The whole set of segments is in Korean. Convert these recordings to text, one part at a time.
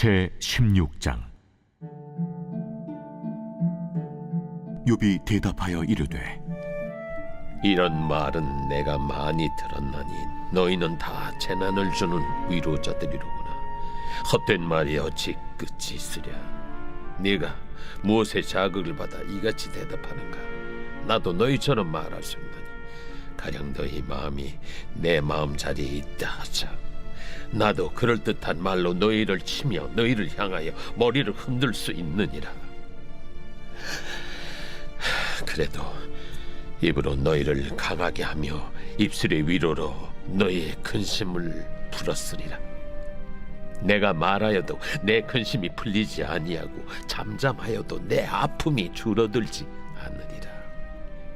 제16장. 욥이 대답하여 이르되, 이런 말은 내가 많이 들었나니 너희는 다 재난을 주는 위로자들이로구나. 헛된 말이 어찌 끝이 있으랴. 네가 무엇에 자극을 받아 이같이 대답하는가? 나도 너희처럼 말할 수 있나니 가령 너희 마음이 내 마음 자리에 있다 하자. 나도 그럴듯한 말로 너희를 치며 너희를 향하여 머리를 흔들 수 있느니라. 그래도 입으로 너희를 강하게 하며 입술의 위로로 너희의 근심을 풀었으리라. 내가 말하여도 내 근심이 풀리지 아니하고 잠잠하여도 내 아픔이 줄어들지 않으리라.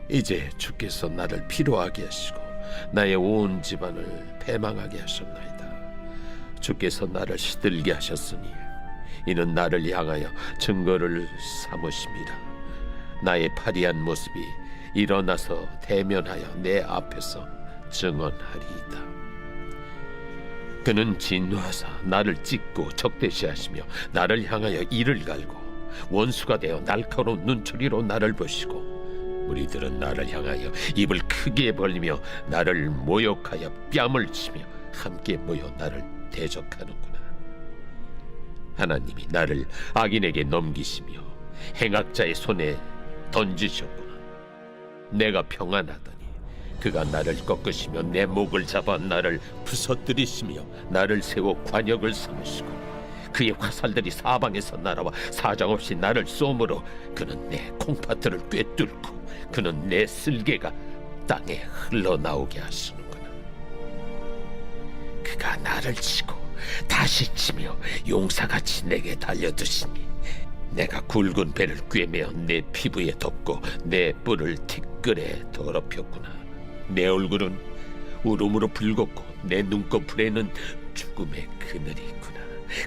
이제 주께서 나를 피로하게 하시고 나의 온 집안을 패망하게 하셨나이다. 주께서 나를 시들게 하셨으니 이는 나를 향하여 증거를 삼으심이라. 나의 파리한 모습이 일어나서 대면하여 내 앞에서 증언하리이다. 그는 진노하사 나를 찢고 적대시하시며 나를 향하여 이를 갈고 원수가 되어 날카로운 눈초리로 나를 보시고 무리들은 나를 향하여 입을 크게 벌리며 나를 모욕하여 뺨을 치며 함께 모여 나를 대적하는구나. 하나님이 나를 악인에게 넘기시며 행악자의 손에 던지셨구나. 내가 평안하더니 그가 나를 꺾으시며 내 목을 잡아 나를 부서뜨리시며 나를 세워 관역을 삼으시고 그의 화살들이 사방에서 날아와 사정없이 나를 쏘므로 그는 내 콩팥들을 꿰뚫고 그는 내 쓸개가 땅에 흘러나오게 하시는구나. 그가 나를 치고 다시 치며 용사같이 내게 달려드시니 내가 굵은 배를 꿰매어 내 피부에 덮고 내 뿔을 티끌에 더럽혔구나. 내 얼굴은 울음으로 붉었고 내 눈꺼풀에는 죽음의 그늘이 있구나.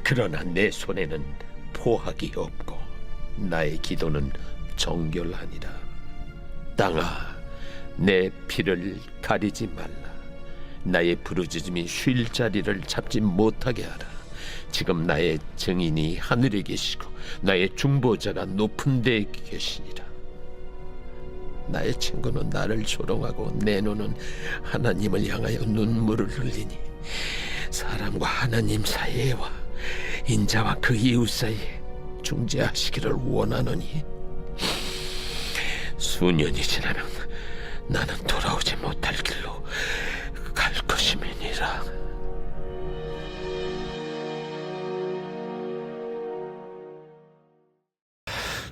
그러나 내 손에는 포악이 없고 나의 기도는 정결하니라. 땅아, 내 피를 가리지 말라. 나의 부르짖음이 쉴 자리를 잡지 못하게 하라. 지금 나의 증인이 하늘에 계시고 나의 중보자가 높은 데에 계시니라. 나의 친구는 나를 조롱하고 내 눈은 하나님을 향하여 눈물을 흘리니 사람과 하나님 사이에와 인자와 그 이웃 사이에 중재하시기를 원하노니 수년이 지나면 나는 돌아오지 못할 길로 갈 것임이니라.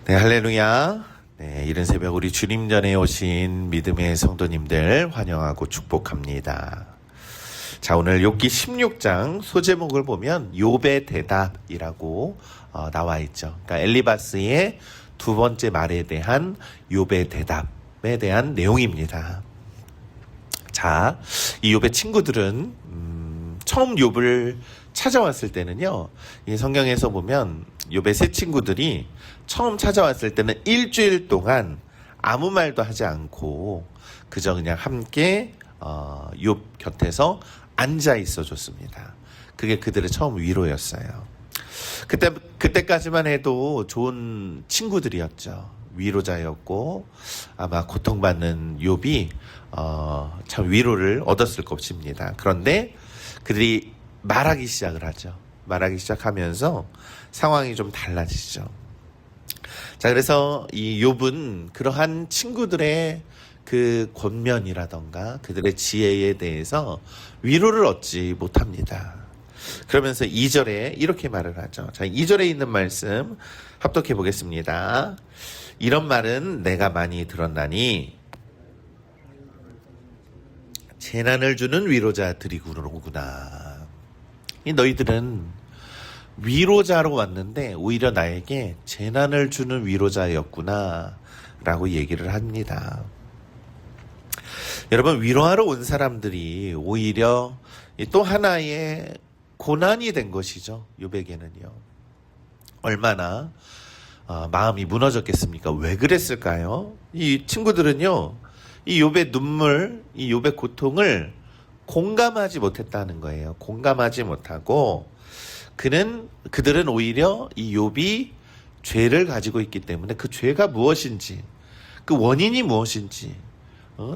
네, 할렐루야. 네, 이른 새벽 우리 주님 전에 오신 믿음의 성도님들 환영하고 축복합니다. 자, 오늘 욥기 16장 소제목을 보면 욥의 대답이라고 나와 있죠. 그러니까 엘리바스의 두 번째 말에 대한 욥의 대답에 대한 내용입니다. 자, 이 욥의 친구들은 처음 욥을 찾아왔을 때는요, 이 성경에서 보면 욥의 세 친구들이 처음 찾아왔을 때는 일주일 동안 아무 말도 하지 않고 그저 그냥 함께 욥 곁에서 앉아 있어 줬습니다. 그게 그들의 처음 위로였어요. 그때까지만 해도 좋은 친구들이었죠. 위로자였고 아마 고통받는 욥이 참 위로를 얻었을 것입니다. 그런데 그들이 말하기 시작을 하죠. 말하기 시작하면서 상황이 좀 달라지죠. 자, 그래서 이 욥은 그러한 친구들의 그 권면이라던가 그들의 지혜에 대해서 위로를 얻지 못합니다. 그러면서 2절에 이렇게 말을 하죠. 자, 2절에 있는 말씀 합독해 보겠습니다. 이런 말은 내가 많이 들었나니 재난을 주는 위로자들이구나. 이 너희들은 위로자로 왔는데 오히려 나에게 재난을 주는 위로자였구나 라고 얘기를 합니다. 여러분, 위로하러 온 사람들이 오히려 또 하나의 고난이 된 것이죠. 욥에게는요. 얼마나 마음이 무너졌겠습니까? 왜 그랬을까요? 이 친구들은요, 이 욥의 눈물, 이 욥의 고통을 공감하지 못했다는 거예요. 공감하지 못하고 그들은 오히려 이 욥이 죄를 가지고 있기 때문에 그 죄가 무엇인지, 그 원인이 무엇인지,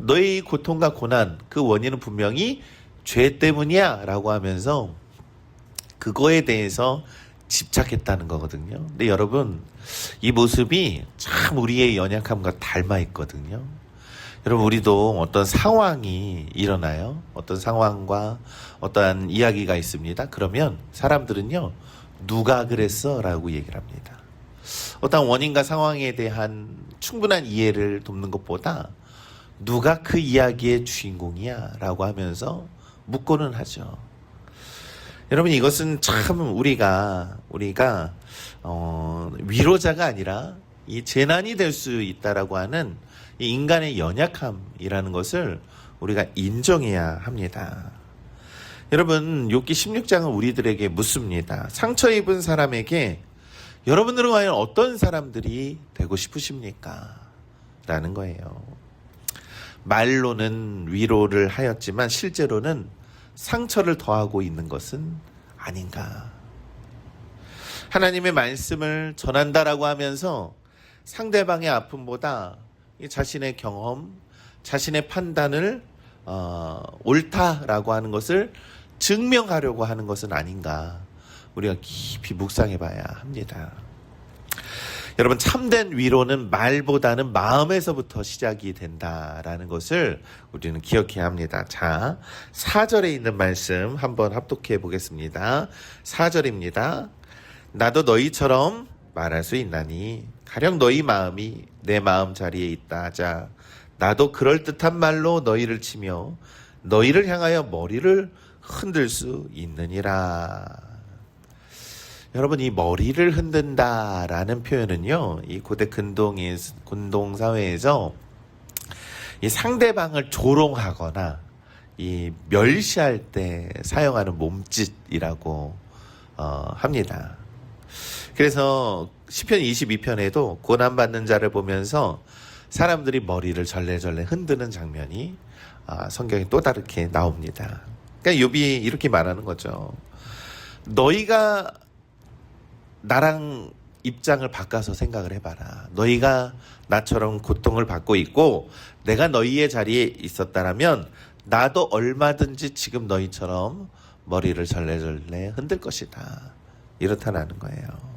너의 고통과 고난, 그 원인은 분명히 죄 때문이야 라고 하면서 그거에 대해서 집착했다는 거거든요. 근데 여러분, 이 모습이 참 우리의 연약함과 닮아 있거든요. 여러분, 우리도 어떤 상황이 일어나요. 어떤 상황과 어떠한 이야기가 있습니다. 그러면 사람들은요, 누가 그랬어? 라고 얘기를 합니다. 어떤 원인과 상황에 대한 충분한 이해를 돕는 것보다 누가 그 이야기의 주인공이야? 라고 하면서 묻고는 하죠. 여러분, 이것은 참 우리가 위로자가 아니라 이 재난이 될 수 있다라고 하는 이 인간의 연약함이라는 것을 우리가 인정해야 합니다. 여러분, 욥기 16장은 우리들에게 묻습니다. 상처 입은 사람에게 여러분들은 과연 어떤 사람들이 되고 싶으십니까? 라는 거예요. 말로는 위로를 하였지만 실제로는 상처를 더하고 있는 것은 아닌가. 하나님의 말씀을 전한다라고 하면서 상대방의 아픔보다 자신의 경험, 자신의 판단을 옳다라고 하는 것을 증명하려고 하는 것은 아닌가. 우리가 깊이 묵상해 봐야 합니다. 여러분, 참된 위로는 말보다는 마음에서부터 시작이 된다라는 것을 우리는 기억해야 합니다. 자, 4절에 있는 말씀 한번 합독해 보겠습니다. 4절입니다. 나도 너희처럼 말할 수 있나니 가령 너희 마음이 내 마음 자리에 있다 하자. 나도 그럴듯한 말로 너희를 치며 너희를 향하여 머리를 흔들 수 있느니라. 여러분, 이 머리를 흔든다라는 표현은요, 이 고대 근동 사회에서 이 상대방을 조롱하거나 이 멸시할 때 사용하는 몸짓이라고 합니다. 그래서 시편 22편에도 고난받는 자를 보면서 사람들이 머리를 절레절레 흔드는 장면이 성경에 또 다르게 나옵니다. 그러니까 욥이 이렇게 말하는 거죠. 너희가 나랑 입장을 바꿔서 생각을 해봐라. 너희가 나처럼 고통을 받고 있고 내가 너희의 자리에 있었다라면 나도 얼마든지 지금 너희처럼 머리를 절레절레 흔들 것이다. 이렇다라는 거예요.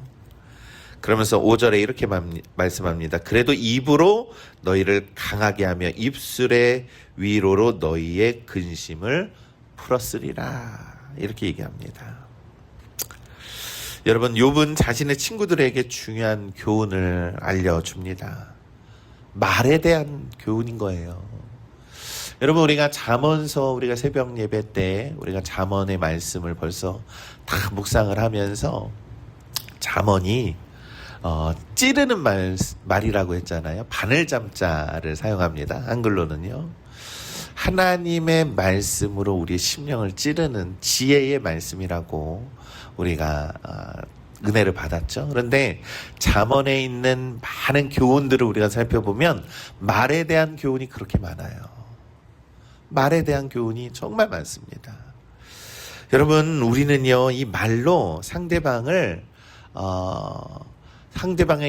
그러면서 5절에 이렇게 말씀합니다. 그래도 입으로 너희를 강하게 하며 입술의 위로로 너희의 근심을 풀었으리라. 이렇게 얘기합니다. 여러분, 욥은 자신의 친구들에게 중요한 교훈을 알려줍니다. 말에 대한 교훈인 거예요. 여러분, 우리가 잠언서, 우리가 새벽 예배 때 우리가 잠언의 말씀을 벌써 다 묵상을 하면서 잠언이 찌르는 말이라고 했잖아요. 바늘잠자를 사용합니다. 한글로는요. 하나님의 말씀으로 우리의 심령을 찌르는 지혜의 말씀이라고 우리가 은혜를 받았죠. 그런데 잠언에 있는 많은 교훈들을 우리가 살펴보면 말에 대한 교훈이 그렇게 많아요. 말에 대한 교훈이 정말 많습니다. 여러분, 우리는요, 이 말로 상대방의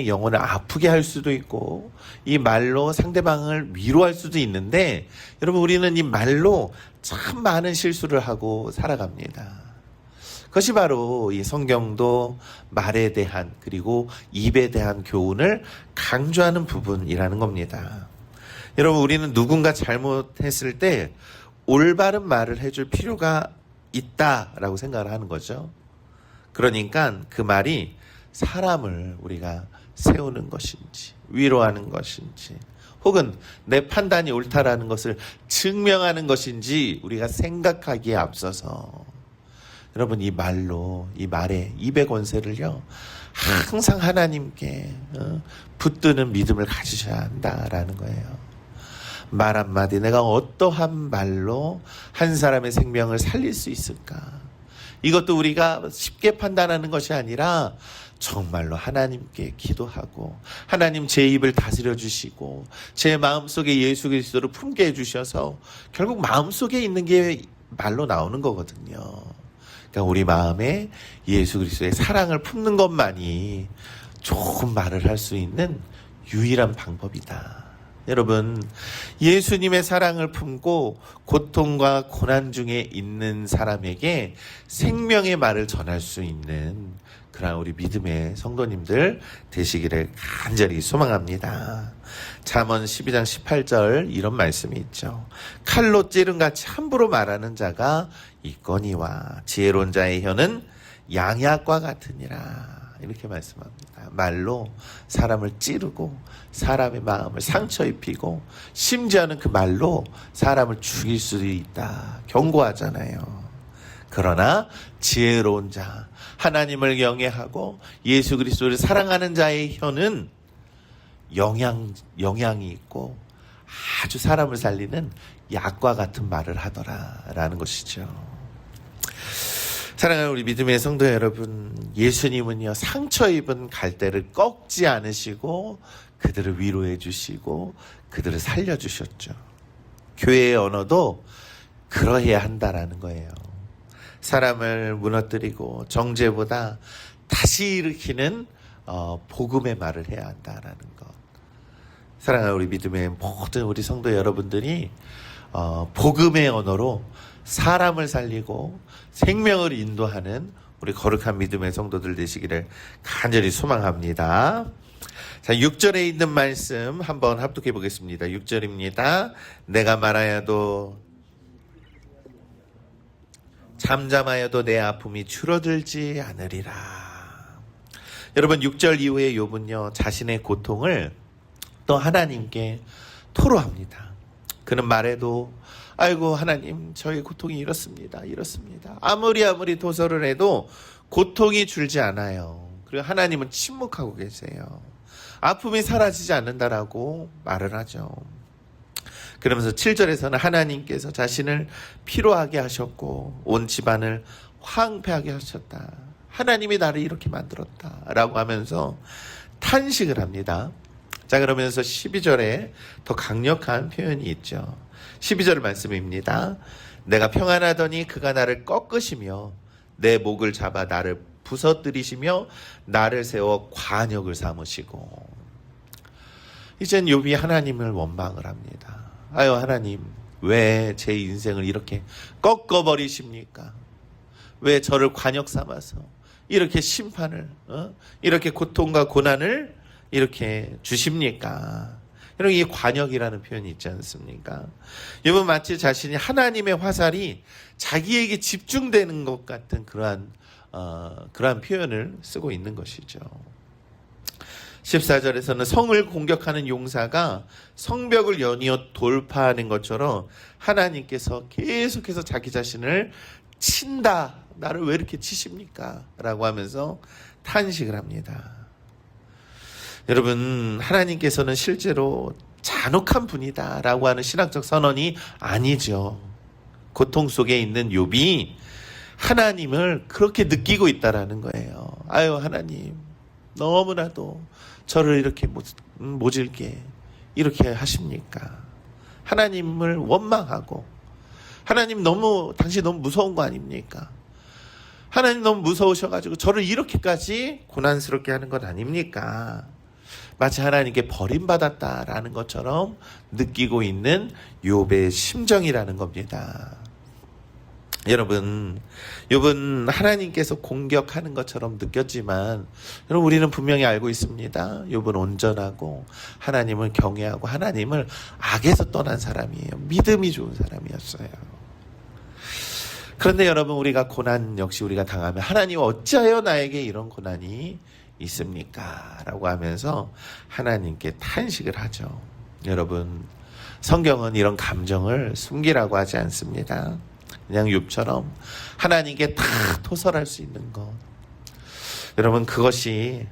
영혼을 아프게 할 수도 있고, 이 말로 상대방을 위로할 수도 있는데, 여러분, 우리는 이 말로 참 많은 실수를 하고 살아갑니다. 그것이 바로 이 성경도 말에 대한, 그리고 입에 대한 교훈을 강조하는 부분이라는 겁니다. 여러분, 우리는 누군가 잘못했을 때 올바른 말을 해줄 필요가 있다라고 생각을 하는 거죠. 그러니까 그 말이 사람을 우리가 세우는 것인지, 위로하는 것인지, 혹은 내 판단이 옳다라는 것을 증명하는 것인지 우리가 생각하기에 앞서서, 여러분, 이 말로, 이 말에, 입의 권세를요, 항상 하나님께 붙드는 믿음을 가지셔야 한다라는 거예요. 말 한마디, 내가 어떠한 말로 한 사람의 생명을 살릴 수 있을까? 이것도 우리가 쉽게 판단하는 것이 아니라 정말로 하나님께 기도하고, 하나님 제 입을 다스려 주시고 제 마음속에 예수 그리스도를 품게 해주셔서 결국 마음속에 있는 게 말로 나오는 거거든요. 그러니까 우리 마음에 예수 그리스도의 사랑을 품는 것만이 좋은 말을 할 수 있는 유일한 방법이다. 여러분, 예수님의 사랑을 품고 고통과 고난 중에 있는 사람에게 생명의 말을 전할 수 있는 그런 우리 믿음의 성도님들 되시기를 간절히 소망합니다. 잠언 12장 18절 이런 말씀이 있죠. 칼로 찌른같이 함부로 말하는 자가 있거니와 지혜로운 자의 혀는 양약과 같으니라. 이렇게 말씀합니다. 말로 사람을 찌르고 사람의 마음을 상처 입히고 심지어는 그 말로 사람을 죽일 수도 있다. 경고하잖아요. 그러나 지혜로운 자, 하나님을 경외하고 예수 그리스도를 사랑하는 자의 혀는 영향이 있고 아주 사람을 살리는 약과 같은 말을 하더라라는 것이죠. 사랑하는 우리 믿음의 성도 여러분, 예수님은요 상처 입은 갈대를 꺾지 않으시고 그들을 위로해 주시고 그들을 살려 주셨죠. 교회의 언어도 그러해야 한다라는 거예요. 사람을 무너뜨리고 정죄보다 다시 일으키는 복음의 말을 해야 한다라는 것. 사랑하는 우리 믿음의 모든 우리 성도 여러분들이 복음의 언어로 사람을 살리고 생명을 인도하는 우리 거룩한 믿음의 성도들 되시기를 간절히 소망합니다. 자, 6절에 있는 말씀 한번 합독해 보겠습니다. 6절입니다. 내가 말하여도 잠잠하여도 내 아픔이 줄어들지 않으리라. 여러분, 6절 이후에 욥은요 자신의 고통을 또 하나님께 토로합니다. 그는 말해도 아이고 하나님, 저의 고통이 이렇습니다. 아무리 도서를 해도 고통이 줄지 않아요. 그리고 하나님은 침묵하고 계세요. 아픔이 사라지지 않는다라고 말을 하죠. 그러면서 7절에서는 하나님께서 자신을 피로하게 하셨고 온 집안을 황폐하게 하셨다. 하나님이 나를 이렇게 만들었다 라고 하면서 탄식을 합니다. 자, 그러면서 12절에 더 강력한 표현이 있죠. 12절 말씀입니다. 내가 평안하더니 그가 나를 꺾으시며 내 목을 잡아 나를 부서뜨리시며 나를 세워 관역을 삼으시고. 이젠 욥이 하나님을 원망을 합니다. 아유 하나님, 왜 제 인생을 이렇게 꺾어버리십니까? 왜 저를 관역 삼아서 이렇게 심판을 이렇게 고통과 고난을 이렇게 주십니까? 여러분, 이 관역이라는 표현이 있지 않습니까? 여러분, 마치 자신이 하나님의 화살이 자기에게 집중되는 것 같은 그러한 표현을 쓰고 있는 것이죠. 14절에서는 성을 공격하는 용사가 성벽을 연이어 돌파하는 것처럼 하나님께서 계속해서 자기 자신을 친다. 나를 왜 이렇게 치십니까? 라고 하면서 탄식을 합니다. 여러분, 하나님께서는 실제로 잔혹한 분이다 라고 하는 신학적 선언이 아니죠. 고통 속에 있는 욥이 하나님을 그렇게 느끼고 있다라는 거예요. 아유 하나님, 너무나도 저를 이렇게 모질게 이렇게 하십니까? 하나님을 원망하고, 하나님 당신 너무 무서운 거 아닙니까? 하나님 너무 무서우셔가지고 저를 이렇게까지 고난스럽게 하는 것 아닙니까? 마치 하나님께 버림받았다라는 것처럼 느끼고 있는 욥의 심정이라는 겁니다. 여러분, 욥은 하나님께서 공격하는 것처럼 느꼈지만 여러분, 우리는 분명히 알고 있습니다. 욥은 온전하고 하나님을 경외하고 하나님을 악에서 떠난 사람이에요. 믿음이 좋은 사람이었어요. 그런데 여러분, 우리가 고난 역시 우리가 당하면 하나님 어찌하여 나에게 이런 고난이 있습니까? 라고 하면서 하나님께 탄식을 하죠. 여러분, 성경은 이런 감정을 숨기라고 하지 않습니다. 그냥 욥처럼 하나님께 다 토설할 수 있는 것. 여러분, 그것이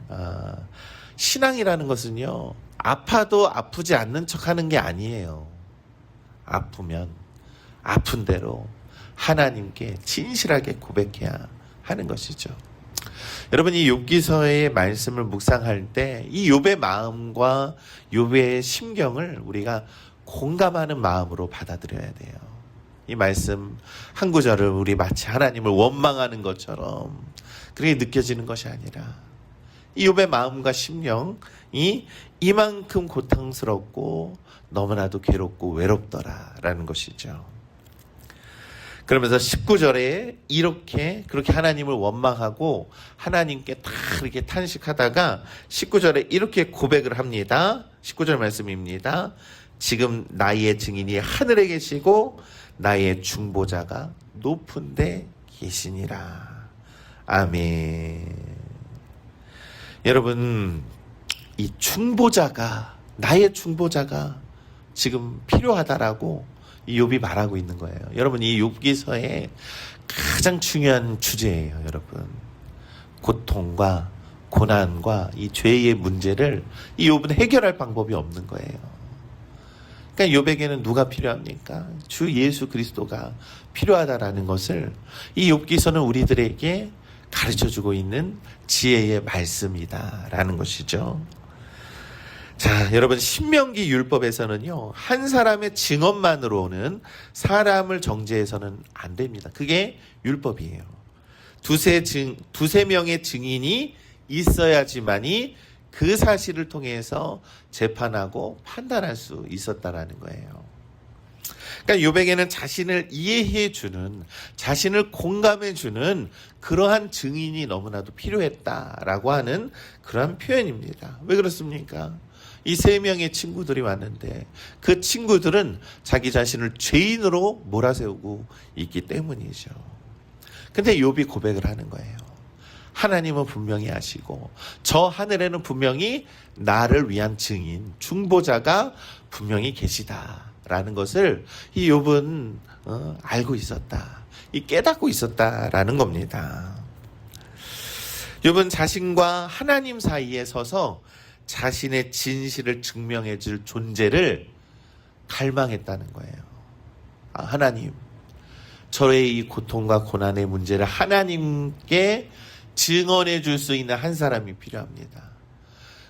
신앙이라는 것은요, 아파도 아프지 않는 척하는 게 아니에요. 아프면 아픈 대로 하나님께 진실하게 고백해야 하는 것이죠. 여러분, 이 욥기서의 말씀을 묵상할 때 이 욥의 마음과 욥의 심경을 우리가 공감하는 마음으로 받아들여야 돼요. 이 말씀 한 구절을 우리 마치 하나님을 원망하는 것처럼 그렇게 느껴지는 것이 아니라 이욥의 마음과 심령이 이만큼 고통스럽고 너무나도 괴롭고 외롭더라라는 것이죠. 그러면서 19절에 그렇게 하나님을 원망하고 하나님께 다 이렇게 탄식하다가 19절에 이렇게 고백을 합니다. 19절 말씀입니다. 지금 나의 증인이 하늘에 계시고 나의 중보자가 높은 데 계시니라. 아멘. 여러분, 이 중보자가, 나의 중보자가 지금 필요하다라고 이 욥이 말하고 있는 거예요. 여러분, 이 욥기서의 가장 중요한 주제예요. 여러분, 고통과 고난과 이 죄의 문제를 이 욥은 해결할 방법이 없는 거예요. 그러니까 욥에게는 누가 필요합니까? 주 예수 그리스도가 필요하다라는 것을 이 욥기서는 우리들에게 가르쳐주고 있는 지혜의 말씀이다라는 것이죠. 자, 여러분, 신명기 율법에서는요, 한 사람의 증언만으로는 사람을 정죄해서는 안 됩니다. 그게 율법이에요. 두세 명의 증인이 있어야지만이 그 사실을 통해서 재판하고 판단할 수 있었다라는 거예요. 그러니까 욥에게는 자신을 이해해주는, 자신을 공감해주는 그러한 증인이 너무나도 필요했다라고 하는 그러한 표현입니다. 왜 그렇습니까? 이 3명의 친구들이 왔는데 그 친구들은 자기 자신을 죄인으로 몰아세우고 있기 때문이죠. 근데 욥이 고백을 하는 거예요. 하나님은 분명히 아시고 저 하늘에는 분명히 나를 위한 증인, 중보자가 분명히 계시다라는 것을 이 욥은 알고 있었다. 이 깨닫고 있었다라는 겁니다. 욥은 자신과 하나님 사이에 서서 자신의 진실을 증명해 줄 존재를 갈망했다는 거예요. 아, 하나님, 저의 이 고통과 고난의 문제를 하나님께 증언해 줄 수 있는 한 사람이 필요합니다.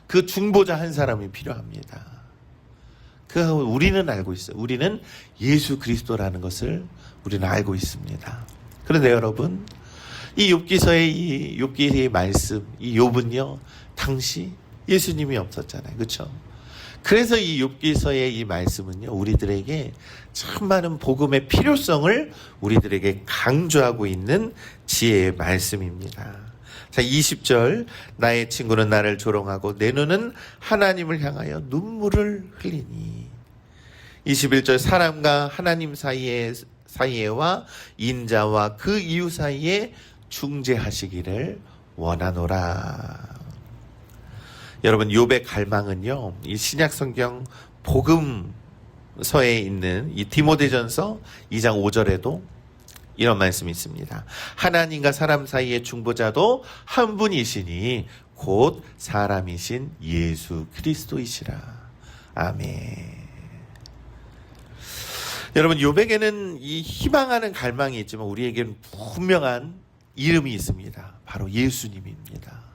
그 중보자 한 사람이 필요합니다. 우리는 알고 있어요. 우리는 예수 그리스도라는 것을 우리는 알고 있습니다. 그런데 여러분, 이 욥기서의 이 욥기의 말씀, 이 욥은요, 당시 예수님이 없었잖아요. 그렇죠? 그래서 이 욥기서의 이 말씀은요, 우리들에게 참 많은 복음의 필요성을 우리들에게 강조하고 있는 지혜의 말씀입니다. 자, 20절, 나의 친구는 나를 조롱하고 내 눈은 하나님을 향하여 눈물을 흘리니. 21절, 사람과 하나님 사이에와 인자와 그 이웃 사이에 중재하시기를 원하노라. 여러분, 욥의 갈망은요, 이 신약 성경 복음서에 있는 이 디모데전서 2장 5절에도 이런 말씀이 있습니다. 하나님과 사람 사이의 중보자도 한 분이시니 곧 사람이신 예수 그리스도이시라. 아멘. 여러분, 욥에게는 이 희망하는 갈망이 있지만 우리에게는 분명한 이름이 있습니다. 바로 예수님입니다.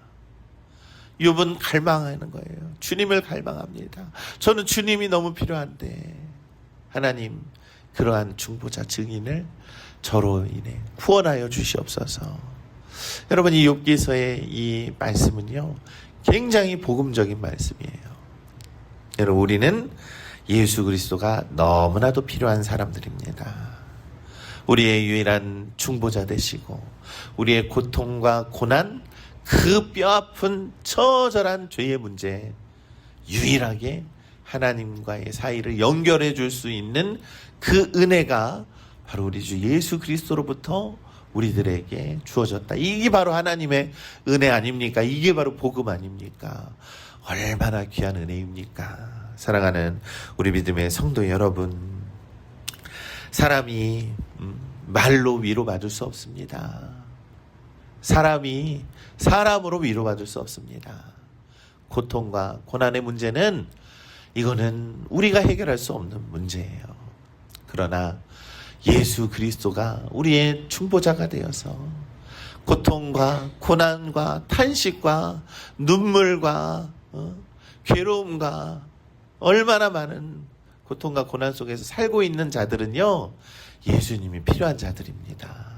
욥은 갈망하는 거예요. 주님을 갈망합니다. 저는 주님이 너무 필요한데 하나님, 그러한 중보자 증인을 저로 인해 구원하여 주시옵소서. 여러분, 이 욥기서의 이 말씀은요, 굉장히 복음적인 말씀이에요. 여러분, 우리는 예수 그리스도가 너무나도 필요한 사람들입니다. 우리의 유일한 중보자 되시고 우리의 고통과 고난, 그 뼈아픈 처절한 죄의 문제, 유일하게 하나님과의 사이를 연결해 줄 수 있는 그 은혜가 바로 우리 주 예수 그리스도로부터 우리들에게 주어졌다. 이게 바로 하나님의 은혜 아닙니까? 이게 바로 복음 아닙니까? 얼마나 귀한 은혜입니까? 사랑하는 우리 믿음의 성도 여러분, 사람이 말로 위로받을 수 없습니다. 사람이 사람으로 위로받을 수 없습니다. 고통과 고난의 문제는 이거는 우리가 해결할 수 없는 문제예요. 그러나 예수 그리스도가 우리의 중보자가 되어서 고통과 고난과 탄식과 눈물과 괴로움과 얼마나 많은 고통과 고난 속에서 살고 있는 자들은요, 예수님이 필요한 자들입니다.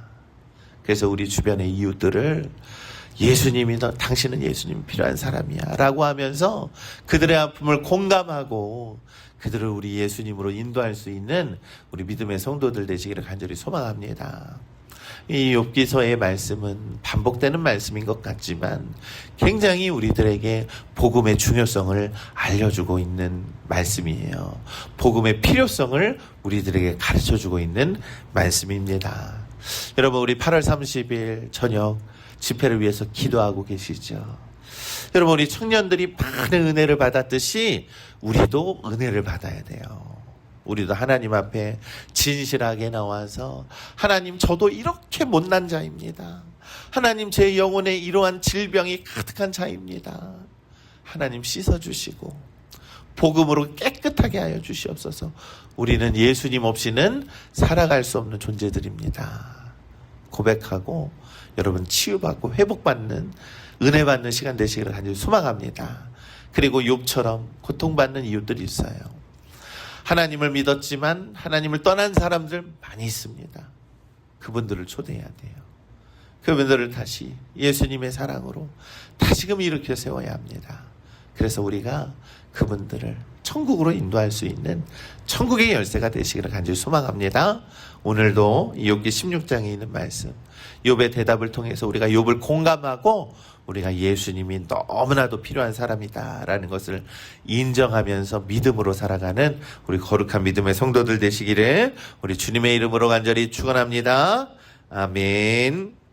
그래서 우리 주변의 이웃들을 예수님이 당신은 예수님이 필요한 사람이야 라고 하면서 그들의 아픔을 공감하고 그들을 우리 예수님으로 인도할 수 있는 우리 믿음의 성도들 되시기를 간절히 소망합니다. 이 욥기서의 말씀은 반복되는 말씀인 것 같지만 굉장히 우리들에게 복음의 중요성을 알려주고 있는 말씀이에요. 복음의 필요성을 우리들에게 가르쳐주고 있는 말씀입니다. 여러분, 우리 8월 30일 저녁 집회를 위해서 기도하고 계시죠? 여러분, 우리 청년들이 많은 은혜를 받았듯이 우리도 은혜를 받아야 돼요. 우리도 하나님 앞에 진실하게 나와서 하나님, 저도 이렇게 못난 자입니다. 하나님, 제 영혼에 이러한 질병이 가득한 자입니다. 하나님 씻어주시고 복음으로 깨끗하게 하여 주시옵소서. 우리는 예수님 없이는 살아갈 수 없는 존재들입니다. 고백하고 여러분 치유받고 회복받는 은혜 받는 시간 되시기를 간절히 소망합니다. 그리고 욥처럼 고통받는 이웃들이 있어요. 하나님을 믿었지만 하나님을 떠난 사람들 많이 있습니다. 그분들을 초대해야 돼요. 그분들을 다시 예수님의 사랑으로 다시금 일으켜 세워야 합니다. 그래서 우리가 그분들을 천국으로 인도할 수 있는 천국의 열쇠가 되시기를 간절히 소망합니다. 오늘도 욥기 16장에 있는 말씀, 욥의 대답을 통해서 우리가 욥을 공감하고 우리가 예수님이 너무나도 필요한 사람이다라는 것을 인정하면서 믿음으로 살아가는 우리 거룩한 믿음의 성도들 되시기를 우리 주님의 이름으로 간절히 축원합니다. 아멘.